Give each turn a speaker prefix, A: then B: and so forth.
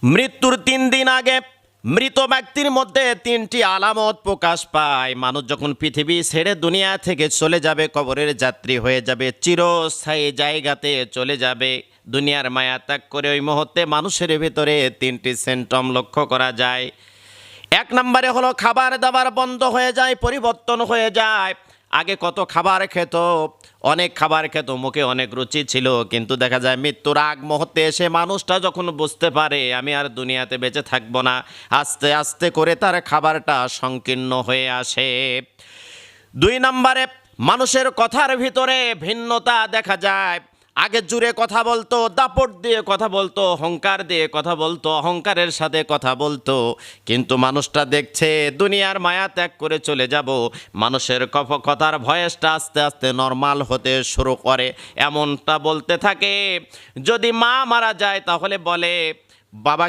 A: মৃত্যুর 3 দিন আগে মৃত ব্যক্তির মধ্যে 3টি আলামত প্রকাশ পায়। মানুষ যখন পৃথিবী ছেড়ে দুনিয়া থেকে চলে যাবে, কবরের যাত্রী হয়ে যাবে, চিরস্থায়ী জায়গাতে চলে যাবে, দুনিয়ার মায়া ত্যাগ করে ওই মুহূর্তে মানুষের ভিতরে 3টি সিমটম লক্ষ্য করা যায়। 1 নম্বরে হলো খাবার দাবার বন্ধ হয়ে যায়, পরিবর্তন হয়ে যায়। আগে কত খাবার খেত, অনেক খাবার খেত, মুখে অনেক রুচি ছিল, কিন্তু দেখা যায় মৃত্যুর আগ মুহূর্তে এসে মানুষটা যখন বুঝতে পারে আমি আর দুনিয়াতে বেঁচে থাকবো না, আস্তে আস্তে করে তার খাবারটা সংকীর্ণ হয়ে আসে। 2 নম্বরে মানুষের কথার ভিতরে ভিন্নতা দেখা যায়। আগে জুড়ে কথা বলতো, দাপট দিয়ে কথা বলতো, অহংকার দিয়ে কথা বলতো, অহংকারের সাথে কথা বলতো, কিন্তু মানুষটা দেখছে দুনিয়ার মায়া ত্যাগ করে চলে যাব, মানুষের কথার ভয়েসটা আস্তে আস্তে নর্মাল হতে শুরু করে। এমনটা বলতে থাকে, যদি মা মারা যায় তাহলে বলে বাবা